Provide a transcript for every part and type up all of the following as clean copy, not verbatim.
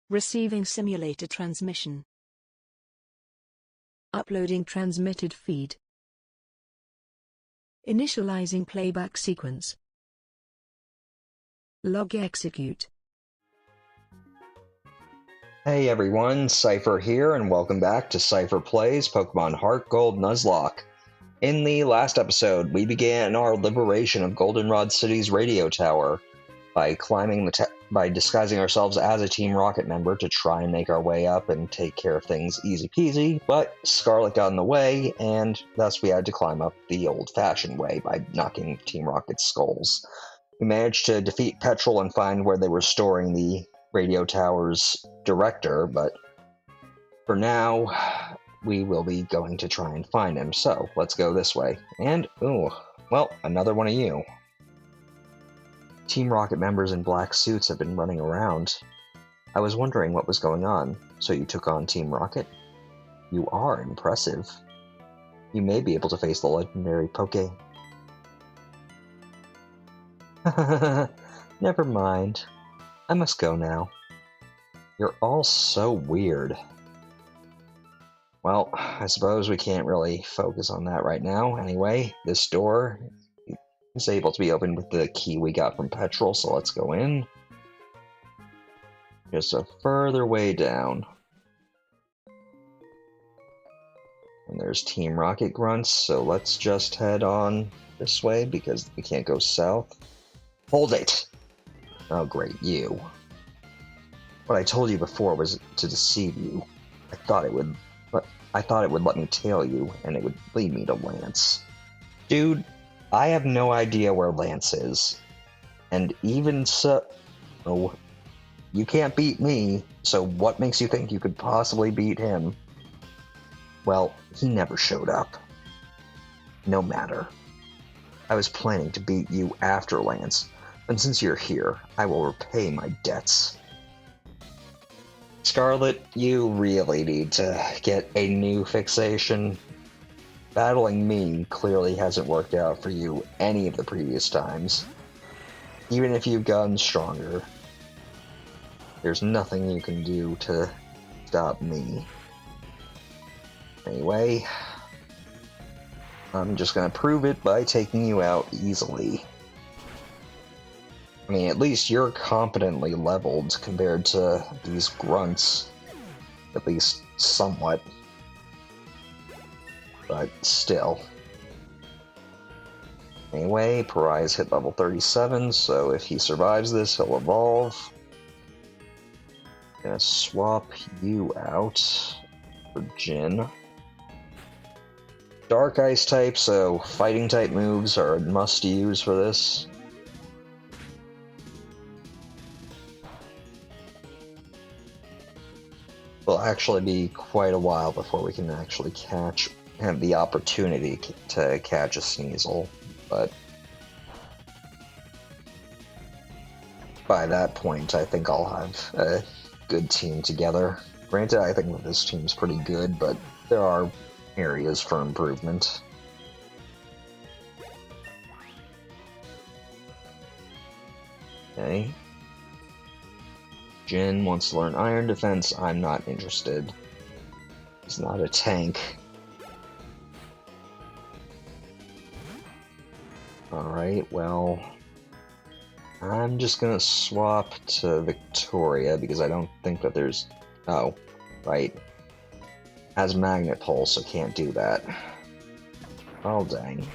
Receiving simulator transmission. Uploading transmitted feed. Initializing playback sequence. Log execute. Hey everyone, Seipher here, and welcome back to Seipher Plays Pokemon Heart Gold Nuzlocke. In the last episode, we began our liberation of Goldenrod City's radio tower by disguising ourselves as a Team Rocket member to try and make our way up and take care of things easy peasy, but Scarlet got in the way, and thus we had to climb up the old-fashioned way by knocking Team Rocket's skulls. We managed to defeat Petrol and find where they were storing the radio tower's director, but for now, we will be going to try and find him, so let's go this way. And, ooh, well, another one of you. Team Rocket members in black suits have been running around. I was wondering what was going on, so you took on Team Rocket? You are impressive. You may be able to face the legendary Poké. Never mind. I must go now. You're all so weird. Well, I suppose we can't really focus on that right now. Anyway, this door is able to be opened with the key we got from Petrol, so let's go in. Just a further way down. And there's Team Rocket grunts, so let's just head on this way because we can't go south. Hold it! Oh great, you. What I told you before was to deceive you. I thought it would let me tail you, and it would lead me to Lance. Dude, I have no idea where Lance is. And even so... Oh, you can't beat me, so what makes you think you could possibly beat him? Well, he never showed up. No matter. I was planning to beat you after Lance, and since you're here, I will repay my debts. Scarlet, you really need to get a new fixation. Battling me clearly hasn't worked out for you any of the previous times. Even if you've gotten stronger, there's nothing you can do to stop me. Anyway, I'm just gonna prove it by taking you out easily. I mean, at least you're competently leveled compared to these grunts. At least somewhat. But still. Anyway, Pariah's hit level 37, so if he survives this, he'll evolve. Gonna swap you out for Jin. Dark Ice type, so fighting type moves are a must-use for this. Will actually be quite a while before we can actually have the opportunity to catch a Sneasel, but by that point I think I'll have a good team together. Granted, I think that this team's pretty good, but there are areas for improvement. Okay. Jin wants to learn Iron Defense. I'm not interested. He's not a tank. Alright, well... I'm just gonna swap to Victoria, because I don't think that there's... Oh, right. Has Magnet Pulse, so can't do that. Oh, dang.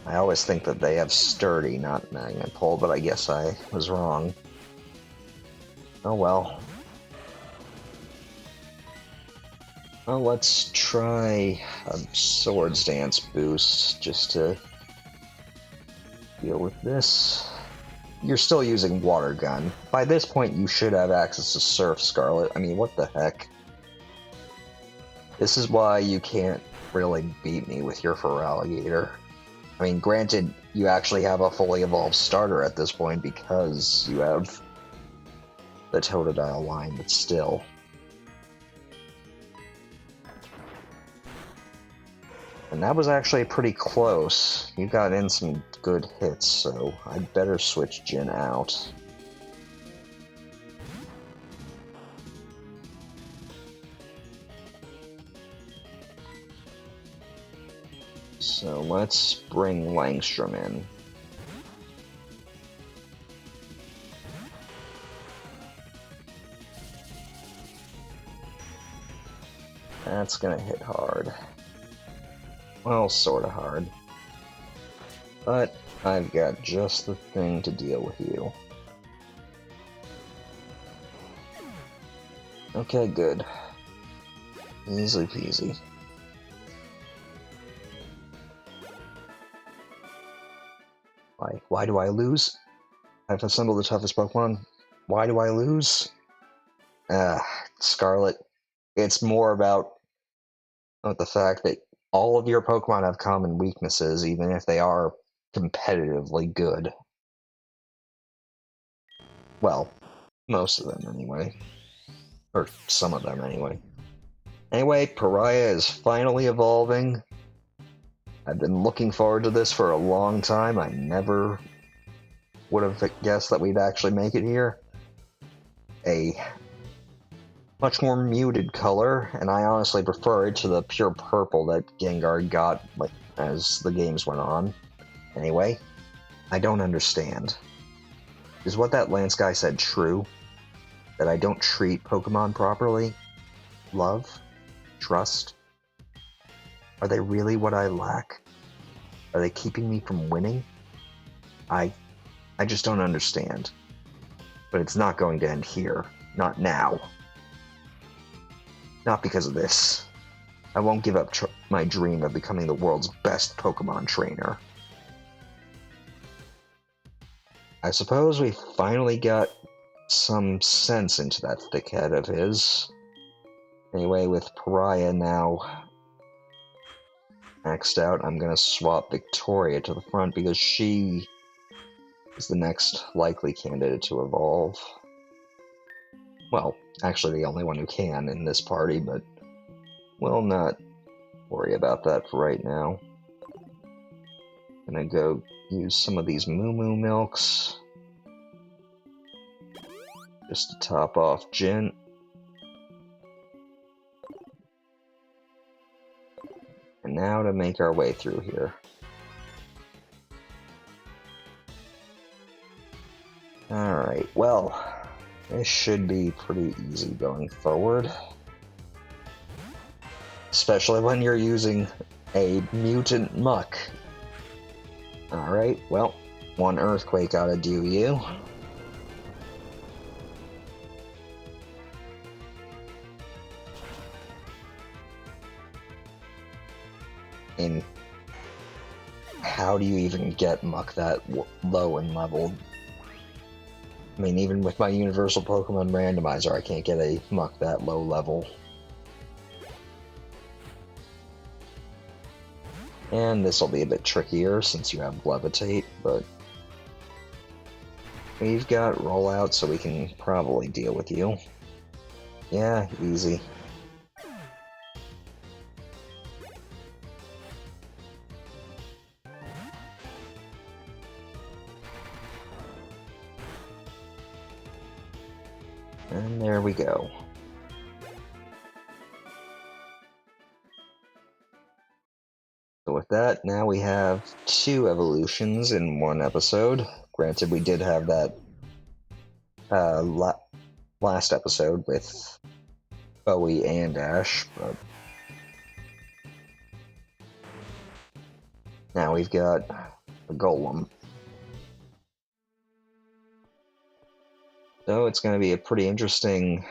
I always think that they have Sturdy, not Magnet Pull, but I guess I was wrong. Oh well. Well, let's try a Swords Dance boost, just to deal with this. You're still using Water Gun. By this point, you should have access to Surf, Scarlet. I mean, what the heck? This is why you can't really beat me with your Feraligatr. I mean, granted, you actually have a fully evolved starter at this point because you have the Totodile line, but still. And that was actually pretty close. You got in some good hits, so I'd better switch Jin out. So let's bring Langstrom in. That's gonna hit hard. Well, sorta hard. But I've got just the thing to deal with you. Okay, good. Easy peasy. Why do I lose? I've assembled the toughest Pokemon. Why do I lose? Scarlet. It's more about the fact that all of your Pokemon have common weaknesses, even if they are competitively good. Well, most of them anyway. Or some of them anyway. Anyway, Pariah is finally evolving. I've been looking forward to this for a long time. I never would have guessed that we'd actually make it here. A much more muted color, and I honestly prefer it to the pure purple that Gengar got as the games went on. Anyway, I don't understand. Is what that Lance guy said true? That I don't treat Pokemon properly? Love? Trust? Are they really what I lack? Are they keeping me from winning? I just don't understand. But it's not going to end here. Not now. Not because of this. I won't give up my dream of becoming the world's best Pokemon trainer. I suppose we finally got some sense into that thick head of his. Anyway, with Pariah now maxed out, I'm gonna swap Victoria to the front because she is the next likely candidate to evolve. Well, actually the only one who can in this party, but we'll not worry about that for right now. Gonna go use some of these Moo Moo Milks just to top off Jin. And now to make our way through here. Alright, well, this should be pretty easy going forward. Especially when you're using a mutant muck. Alright, well, one Earthquake ought to do you. And how do you even get muck that low in level? I mean, even with my Universal Pokemon Randomizer, I can't get a muck that low level. And this will be a bit trickier since you have Levitate, but we've got Rollout, so we can probably deal with you. Yeah, easy. And there we go. So with that, now we have 2 evolutions in 1 episode. Granted, we did have that last episode with Bowie and Ash, but now we've got a Golem. So it's going to be a pretty interesting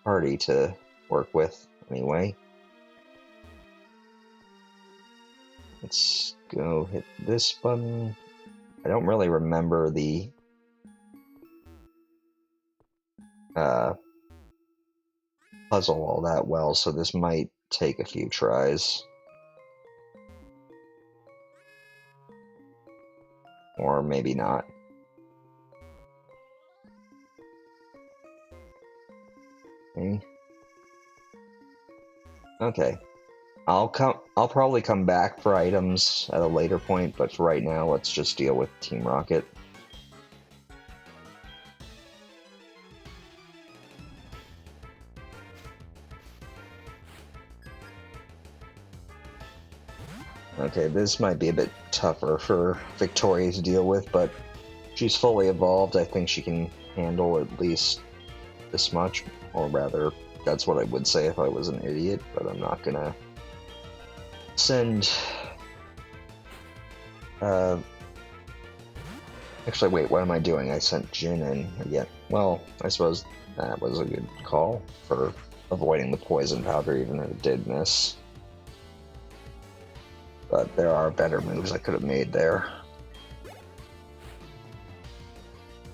party to work with, anyway. Let's go hit this button. I don't really remember the puzzle all that well, so this might take a few tries. Or maybe not. Okay. I'll probably come back for items at a later point, but for right now, let's just deal with Team Rocket. Okay, this might be a bit tougher for Victoria to deal with, but she's fully evolved. I think she can handle at least this much, or rather, that's what I would say if I was an idiot, but I'm not gonna send... Actually, wait, what am I doing? I sent Jin in again. Well, I suppose that was a good call for avoiding the poison powder, even if it did miss. But there are better moves I could have made there.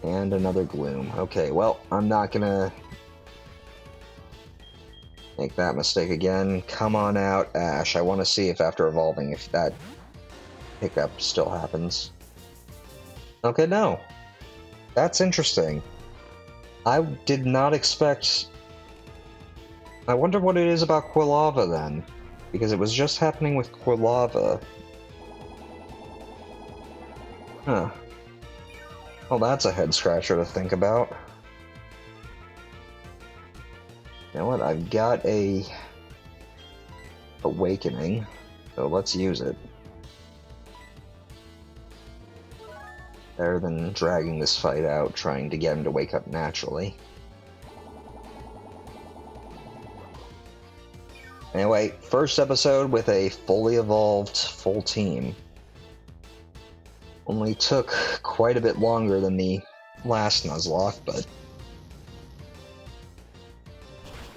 And another Gloom. Okay, well, I'm not gonna make that mistake again. Come on out, Ash. I want to see if after evolving, if that pickup still happens. Okay, no. That's interesting. I did not expect... I wonder what it is about Quilava then. Because it was just happening with Quilava. Huh. Well, that's a head scratcher to think about. You know what? I've got a awakening, so let's use it. Better than dragging this fight out, trying to get him to wake up naturally. Anyway, first episode with a fully evolved full team. Only took quite a bit longer than the last Nuzlocke, but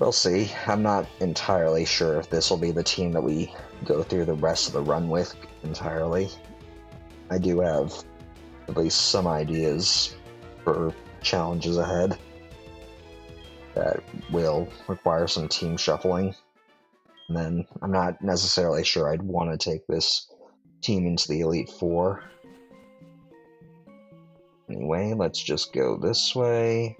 we'll see. I'm not entirely sure if this will be the team that we go through the rest of the run with entirely. I do have at least some ideas for challenges ahead that will require some team shuffling. And then I'm not necessarily sure I'd want to take this team into the Elite Four. Anyway, let's just go this way.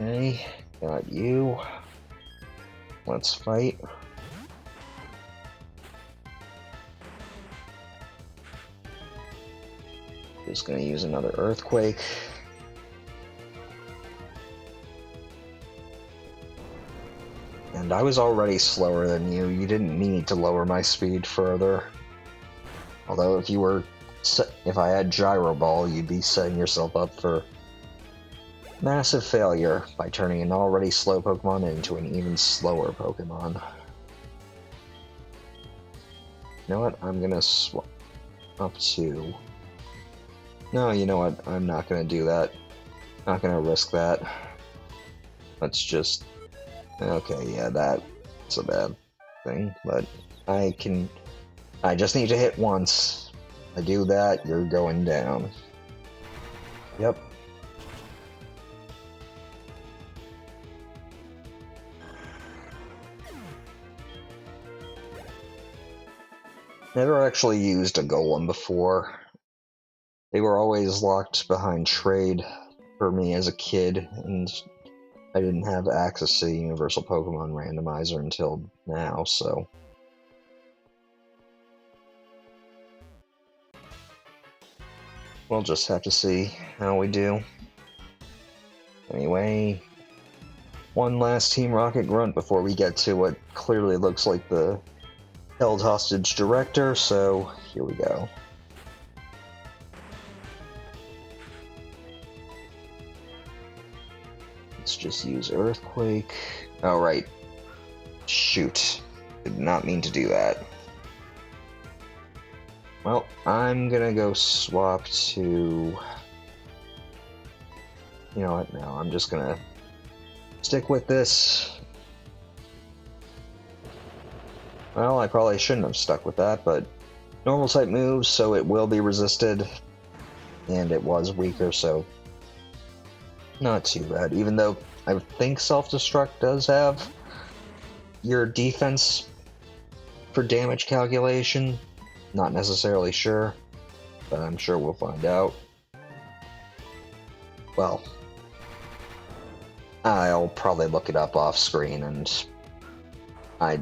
Okay, got you. Let's fight. Just gonna use another Earthquake. And I was already slower than you. You didn't need to lower my speed further. Although if I had Gyro Ball, you'd be setting yourself up for massive failure by turning an already slow Pokemon into an even slower Pokemon. You know what? I'm gonna swap up to... No, you know what? I'm not gonna do that. Not gonna risk that. Let's just... Okay, yeah, that's a bad thing, but I just need to hit once. I do that, you're going down. Yep. Never actually used a Golem before. They were always locked behind trade for me as a kid, and I didn't have access to the Universal Pokémon Randomizer until now, so... We'll just have to see how we do. Anyway, one last Team Rocket grunt before we get to what clearly looks like the held hostage director, so here we go. Let's just use Earthquake. Oh, right. Shoot. Did not mean to do that. Well, I'm gonna go swap to... You know what? No, I'm just gonna stick with this. Well, I probably shouldn't have stuck with that, but normal type moves, so it will be resisted. And it was weaker, so not too bad. Even though I think Self-Destruct does have your defense for damage calculation. Not necessarily sure, but I'm sure we'll find out. Well, I'll probably look it up off screen, and I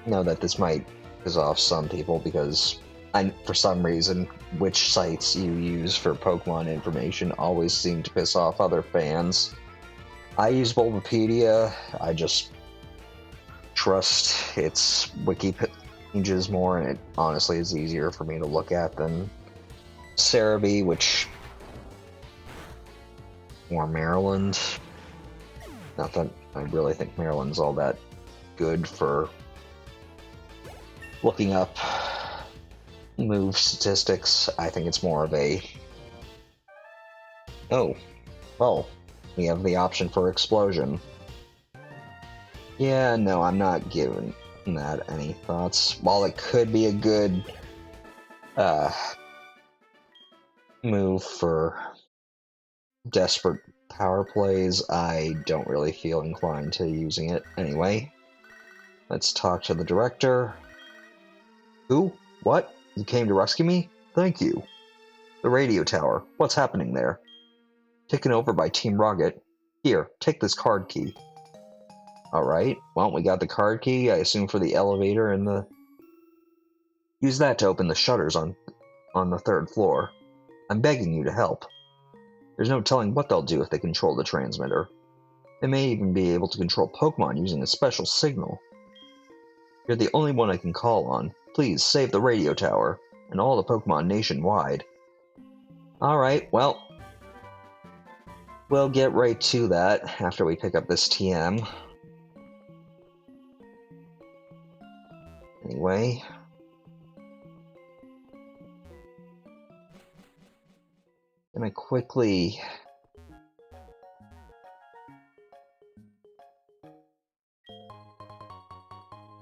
know that this might piss off some people because For some reason, which sites you use for Pokemon information always seem to piss off other fans. I use Bulbapedia. I just trust its wiki pages more, and it honestly is easier for me to look at than Cerebi, which... or Maryland. Not that I really think Maryland's all that good for looking up move statistics. I think it's more of a... oh, well, we have the option for Explosion. Yeah, no, I'm not giving that any thoughts. While it could be a good move for desperate power plays, I don't really feel inclined to using it anyway. Let's talk to the director. Who? What? You came to rescue me? Thank you. The radio tower. What's happening there? Taken over by Team Rocket. Here, take this card key. Alright, well, we got the card key, I assume for the elevator and the... use that to open the shutters on the 3rd floor. I'm begging you to help. There's no telling what they'll do if they control the transmitter. They may even be able to control Pokemon using a special signal. You're the only one I can call on. Please save the radio tower, and all the Pokemon nationwide. Alright, well, we'll get right to that after we pick up this TM. Anyway. Gonna quickly...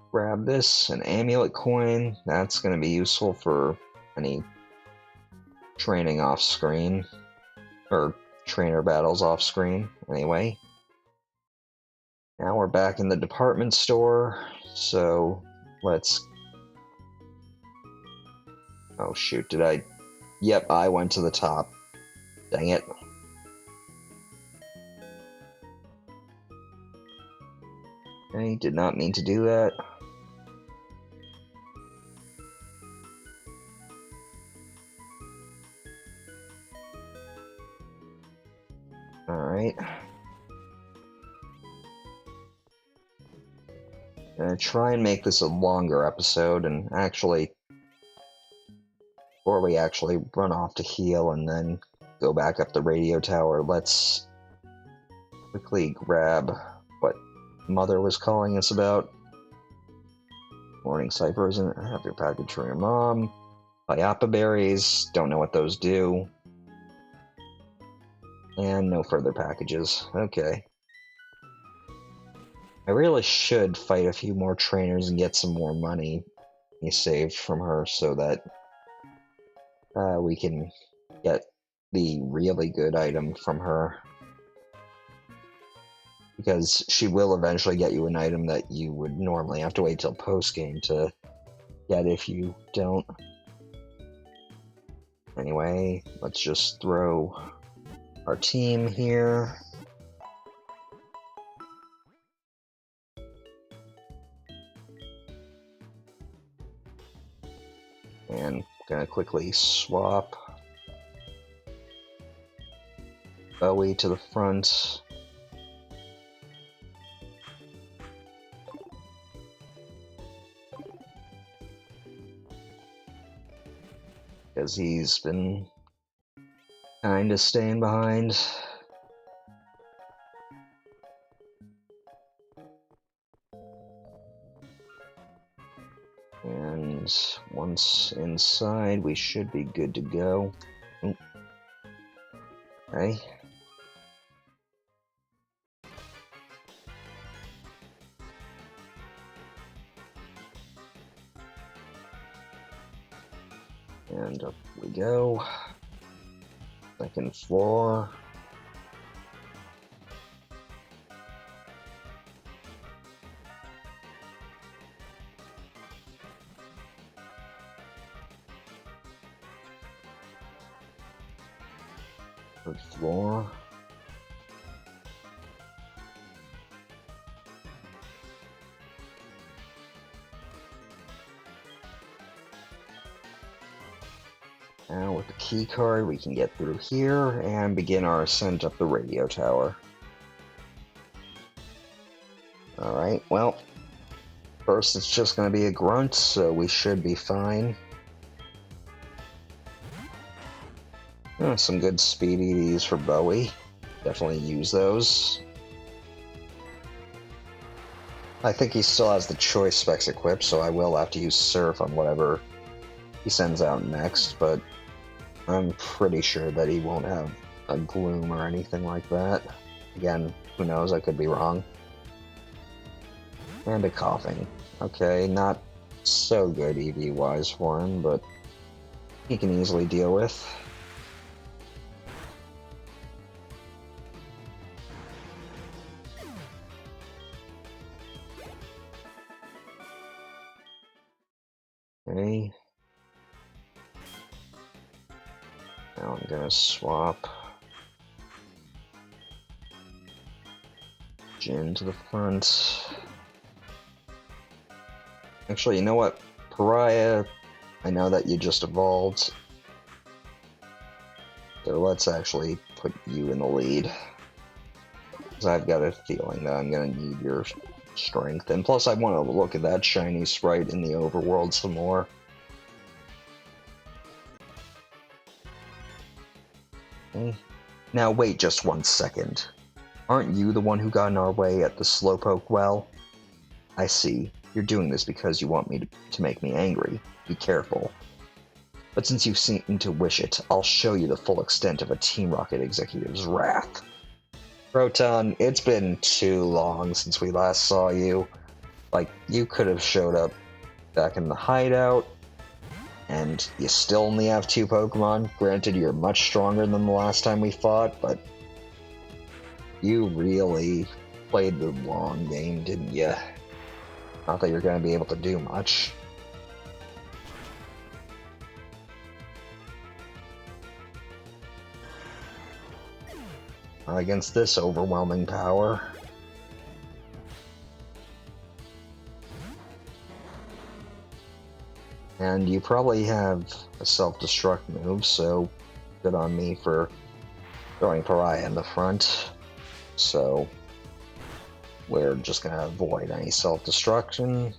grab this, an amulet coin. That's gonna be useful for any training off screen, or trainer battles off screen, anyway. Now we're back in the department store, so let's... oh shoot, did I... yep, I went to the top. Dang it. I did not mean to do that. Alright. Gonna try and make this a longer episode, and actually... before we actually run off to heal and then go back up the radio tower, let's quickly grab what Mother was calling us about. Morning, Seipher, isn't it? Have your package for your mom. Payapa berries, don't know what those do. And no further packages. Okay. I really should fight a few more trainers and get some more money saved from her so that we can get the really good item from her. Because she will eventually get you an item that you would normally have to wait till post-game to get if you don't. Anyway, let's just throw our team here. And gonna quickly swap Bowie to the front. Because he's been kinda staying behind. And once inside, we should be good to go. Ooh. Okay. And up we go. 2nd floor. Third floor. Now with the key card, we can get through here and begin our ascent up the radio tower. Alright, well, first it's just going to be a grunt, so we should be fine. Some good speed EDs for Bowie. Definitely use those. I think he still has the choice specs equipped, so I will have to use Surf on whatever he sends out next, but I'm pretty sure that he won't have a Gloom or anything like that. Again, who knows, I could be wrong. And a Coughing. Okay, not so good EV-wise for him, but he can easily deal with. Okay. Now I'm gonna swap Jin to the front. Actually, you know what? Pariah, I know that you just evolved. So let's actually put you in the lead. Because I've got a feeling that I'm gonna need your strength. And plus I want to look at that shiny sprite in the overworld some more. Okay. Now wait just 1 second. Aren't you the one who got in our way at the Slowpoke well? I see. You're doing this because you want me to make me angry. Be careful. But since you seem to wish it, I'll show you the full extent of a Team Rocket executive's wrath. Proton, it's been too long since we last saw you. Like, you could have showed up back in the hideout, and you still only have 2 Pokemon. Granted, you're much stronger than the last time we fought, but you really played the long game, didn't you? Not that you're going to be able to do much. Not against this overwhelming power. And you probably have a self-destruct move, so good on me for throwing Pariah in the front. So we're just going to avoid any self-destruction.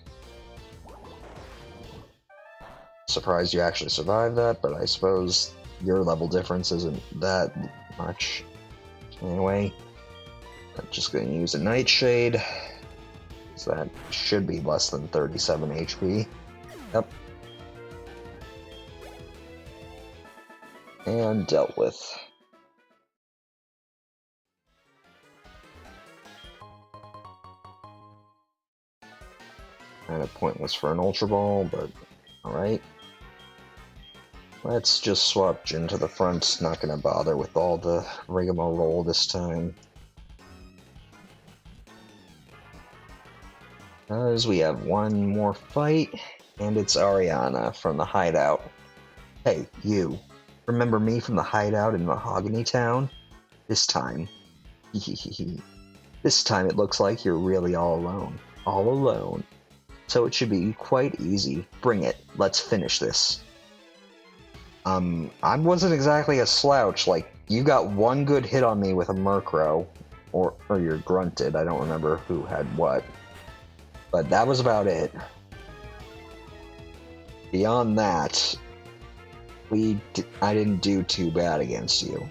Surprised you actually survived that, but I suppose your level difference isn't that much. Anyway, I'm just going to use a Nightshade, so that should be less than 37 HP. Yep. And dealt with. Kind of pointless for an Ultra Ball, but alright. Let's just swap Jin to the front, not gonna bother with all the rigmarole this time. As we have one more fight, and it's Ariana from the hideout. Hey, you. Remember me from the hideout in Mahogany Town? This time. This time it looks like you're really all alone. All alone. So it should be quite easy. Bring it. Let's finish this. I wasn't exactly a slouch. Like, you got one good hit on me with a Murkrow. Or you're grunted. I don't remember who had what. But that was about it. Beyond that, I didn't do too bad against you.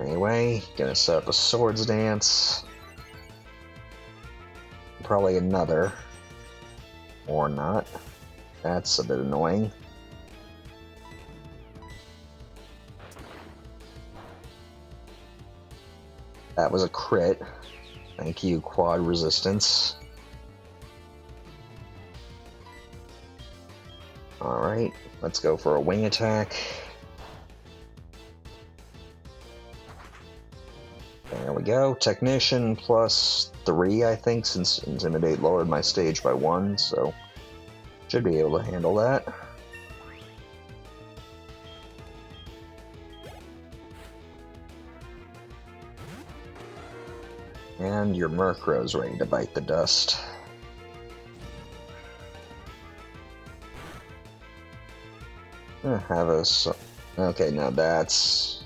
Anyway, gonna set up a Swords Dance. Probably another. Or not. That's a bit annoying. That was a crit. Thank you, Quad Resistance. Alright, let's go for a Wing Attack. There we go. Technician plus 3, I think, since Intimidate lowered my stage by 1, so should be able to handle that. And your Murkrow's ready to bite the dust. have a... Okay, no, that's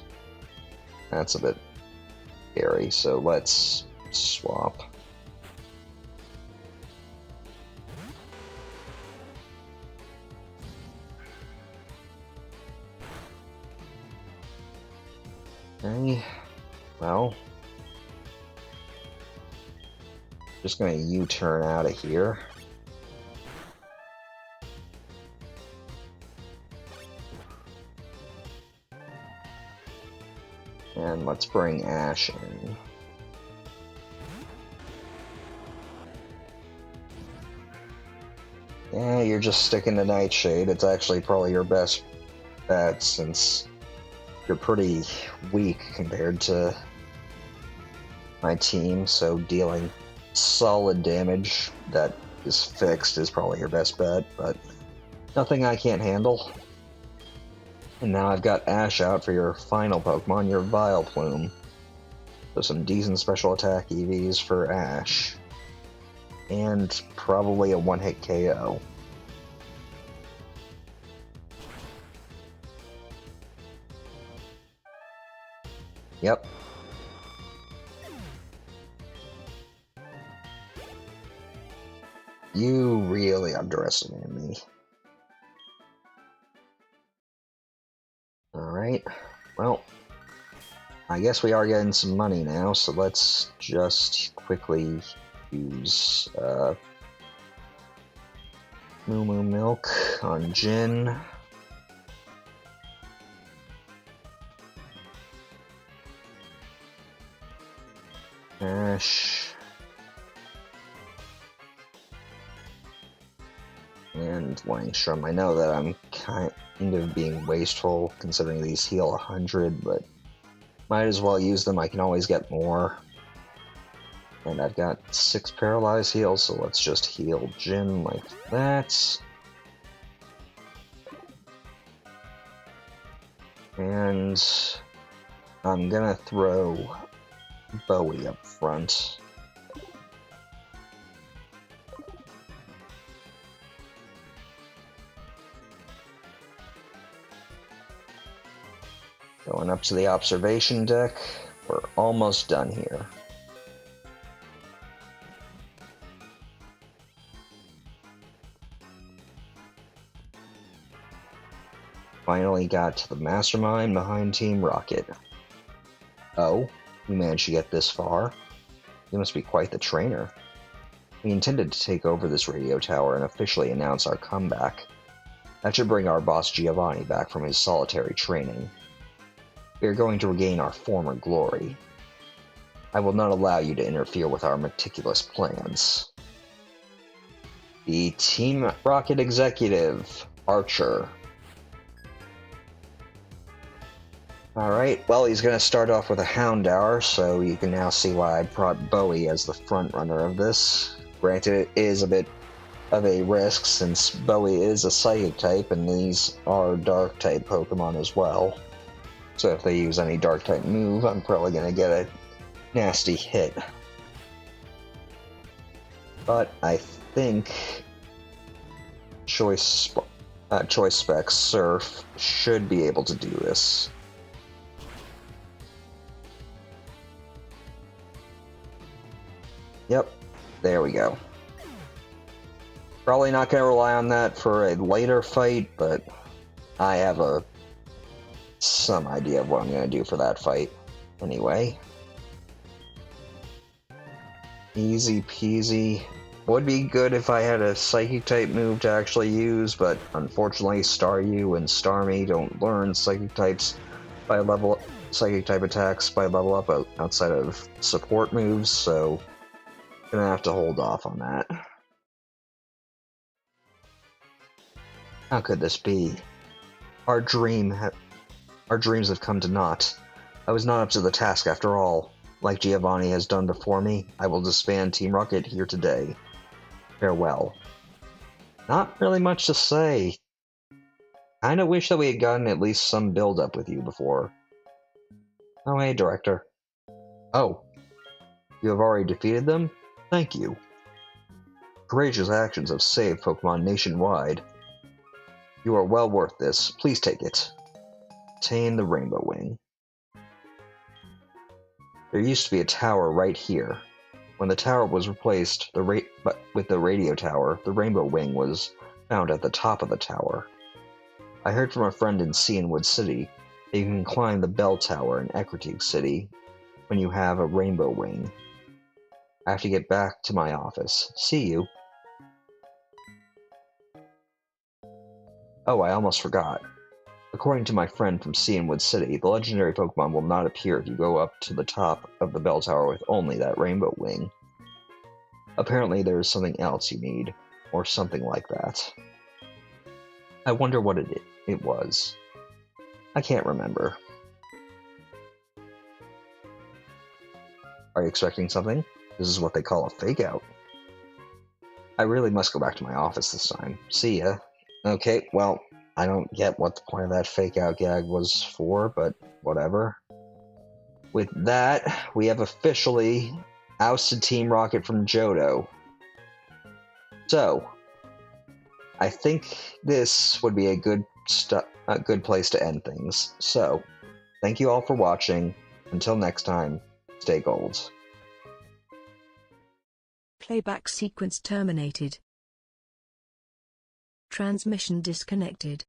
a bit scary, so let's swap. Okay, well, just gonna U-turn out of here. And let's bring Ash in. Yeah, you're just sticking to Nightshade. It's actually probably your best bet since you're pretty weak compared to my team, so dealing solid damage that is fixed is probably your best bet, but nothing I can't handle. And now I've got Ash out for your final Pokemon, your Vileplume. So some decent special attack EVs for Ash. And probably a one-hit KO. Yep. You really underestimated me. Alright, well, I guess we are getting some money now, so let's just quickly use Moo Moo Milk on Jin. Ash. And Langstrom. I know that I'm kind of being wasteful considering these heal 100, but might as well use them. I can always get more. And I've got 6 paralyzed heals, so let's just heal Jin like that. And I'm gonna throw Bowie up front. Going up to the observation deck. We're almost done here. Finally got to the mastermind behind Team Rocket. Oh, you managed to get this far? You must be quite the trainer. We intended to take over this radio tower and officially announce our comeback. That should bring our boss Giovanni back from his solitary training. We are going to regain our former glory. I will not allow you to interfere with our meticulous plans. The Team Rocket executive, Archer. Alright, well, he's going to start off with a Houndour, so you can now see why I brought Bowie as the front runner of this. Granted, it is a bit of a risk, since Bowie is a Psychic type, and these are Dark type Pokemon as well. So if they use any Dark type move, I'm probably going to get a nasty hit. But I think Choice Spec Surf should be able to do this. Yep, there we go. Probably not going to rely on that for a later fight, but I have some idea of what I'm going to do for that fight. Anyway. Easy peasy. Would be good if I had a Psychic type move to actually use, but unfortunately Staryu and Starmie don't learn Psychic types by level Psychic type attacks by level up outside of support moves, so gonna have to hold off on that. How could this be? Our dreams have come to naught. I was not up to the task after all. Like Giovanni has done before me, I will disband Team Rocket here today. Farewell. Not really much to say. Kinda wish that we had gotten at least some build-up with you before. Oh hey, Director. Oh. You have already defeated them? Thank you. Courageous actions have saved Pokemon nationwide. You are well worth this. Please take it. Obtain the Rainbow Wing. There used to be a tower right here. When the tower was replaced with the radio tower, the Rainbow Wing was found at the top of the tower. I heard from a friend in Cianwood City that you can climb the bell tower in Ecruteak City when you have a Rainbow Wing. I have to get back to my office. See you. Oh, I almost forgot. According to my friend from Cianwood City, the legendary Pokémon will not appear if you go up to the top of the bell tower with only that Rainbow Wing. Apparently there is something else you need, or something like that. I wonder what it was. I can't remember. Are you expecting something? This is what they call a fake-out. I really must go back to my office this time. See ya. Okay, well, I don't get what the point of that fake-out gag was for, but whatever. With that, we have officially ousted Team Rocket from Johto. So, I think this would be a good place to end things. So, thank you all for watching. Until next time, stay gold. Playback sequence terminated. Transmission disconnected.